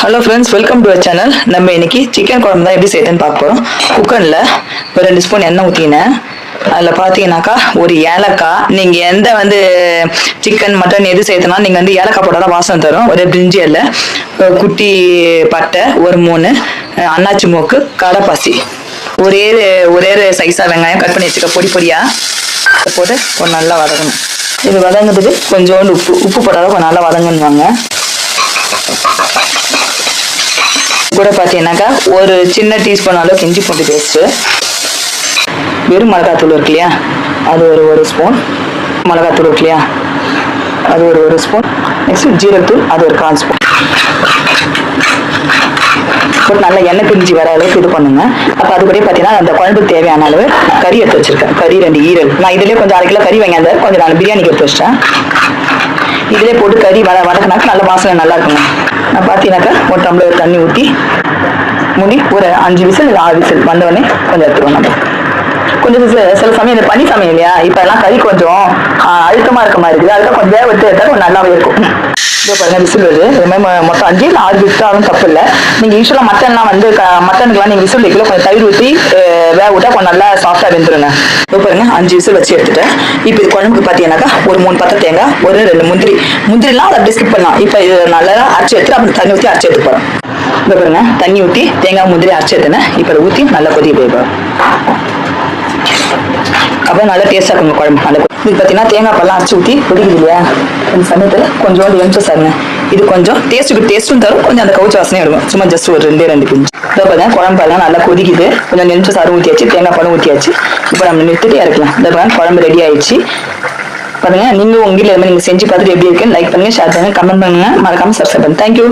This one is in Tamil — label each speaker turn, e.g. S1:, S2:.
S1: Hello friends, welcome to our channel. நம்ம இன்னைக்கு சிக்கன் குழம்பு தான் எப்படி செய்யுதுன்னு பார்க்க போகிறோம். குக்கரில் ஒரு 2 ஸ்பூன் எண்ணெய் ஊற்றினேன். அதில் பார்த்தீங்கன்னாக்கா ஒரு ஏலக்காய், நீங்கள் எந்த சிக்கன் மட்டன் எது செய்யறதுனா நீங்கள் ஏலக்காய் போட்டால் தான் வாசனை தரும். ஒரு பிரிஞ்சி இலை, குட்டி பட்டை, ஒரு 3 அன்னாச்சி மூக்கு, கடைப்பாசி, ஒரே சைஸாக வெங்காயம் கட் பண்ணி வச்சுக்க பொடி பொடியாக போட்டு கொஞ்சம் நல்லா வதங்கணும். இது வதங்குறதுக்கு கொஞ்சோண்டு உப்பு போட்டாலும் கொஞ்சம் நல்லா வதங்கணுவாங்க. கூட பார்த்தீங்கன்னாக்கா ஒரு சின்ன டீஸ்பூன் அளவுக்கு இஞ்சி பூண்டு பேஸ்ட்டு, வெறும் மிளகாத்தூள் இருக்கு இல்லையா, அது ஒரு ஸ்பூன், மிளகாத்தூள் இருக்கு இல்லையா, அது ஒரு ஸ்பூன், நெக்ஸ்ட் ஜீரகத்தூள், அது ஒரு 1/4 ஸ்பூன் போட்டு நல்லா எண்ணெய் பிரிஞ்சு வர அளவுக்கு இது பண்ணுங்க. அப்போ அது கூட பார்த்தீங்கன்னா அந்த குழம்புக்கு தேவையான அளவு கறி எடுத்து வச்சிருக்கேன். கறி 2 ஈரல், நான் இதுலேயே கொஞ்சம் 1/2 கிலோ கறி வாங்கி கொஞ்சம் நான் பிரியாணிக்கு எடுத்து வச்சிட்டேன். இதிலே போட்டு கறி வதக்கினாக்கா நல்ல வாசனை நல்லா இருக்குங்க. நான் பார்த்தீங்கன்னாக்கா ஒரு டம்ளர் தண்ணி ஊற்றி மூடி ஒரு 5 விசில் இல்லை 6 விசில் வந்தவொடனே கொஞ்சம் எடுத்துருவோம். நம்ம கொஞ்சம் சில சமயம் இந்த பனி சமயம் இல்லையா, இப்போ எல்லாம் கறி கொஞ்சம் அழுத்தமாக இருக்க மாதிரி இருக்குது. அதுக்காக கொஞ்சம் வேக விட்டு எடுத்தால் கொஞ்சம் நல்லாவே இருக்கும். இதோ பாருங்கள், விசில் வருது. இது மாதிரி மொத்தம் 5 இல்லை 6 விசிலாலும் தப்பு இல்லை. நீங்கள் யூஸ்வலாக மட்டன்லாம் மட்டனுக்குலாம் நீங்கள் விசில் வைக்கல கொஞ்சம் தயிர் ஊற்றி வேக விட்டா கொஞ்சம் நல்லா சாஃப்டாக வெந்துருங்க. இப்போ பாருங்க 5 விசில் வச்சு எடுத்துட்டேன். இப்போ இது குழம்புக்கு பார்த்தீங்கன்னாக்கா ஒரு 3 பத்தை தேங்காய், ஒரு 2 முந்திரிலாம் அதை அப்படி ஸ்கிப் பண்ணலாம். இப்போ இது நல்லா அரைச்சி எடுத்துட்டு அப்புறம் தண்ணி ஊற்றி அரைச்சி எடுத்து போகிறோம். இப்போ பாருங்க தண்ணி ஊற்றி தேங்காய் முந்திரி அரைச்சி எடுத்துனேன். இப்போ அதை ஊற்றி நல்லா கொதி போயிடும். அப்புறம் நல்லா டேஸ்டாக இருக்குங்க குழம்பு. நல்லா இது பார்த்தீங்கன்னா தேங்காய் பழம் அரைச்சி ஊற்றி கொதிக்குது இல்லையா, இந்த சமயத்தில் கொஞ்சோண்டு எலுமிச்சை சாருங்க. இது கொஞ்சம் டேஸ்ட்டும் தரும், கொஞ்சம் அந்த கவுச்சி வாசனையும் இருக்கும். சும்மா ஜஸ்ட் ஒரு 2 பிஞ்சு. இப்போ பார்த்தீங்கன்னா குழம்பு எல்லாம் நல்லா கொதிக்குது. கொஞ்சம் எலுமிச்சை சாறு ஊற்றியாச்சு, தேங்காய் பழம் ஊற்றியாச்சு. இப்போ நம்ம நிறுத்திட்டு இறக்கலாம். இந்த பாருங்க குழம்பு ரெடி ஆயிடுச்சு. பாருங்க, நீங்க உங்க வீட்டில் நீங்கள் செஞ்சு பார்த்துட்டு எப்படி இருக்குன்னு லைக் பண்ணுங்க, ஷேர் பண்ணுங்க, கமெண்ட் பண்ணுங்க, மறக்காம சப்ஸ்கிரைப் பண்ணுங்க. தேங்க்யூ.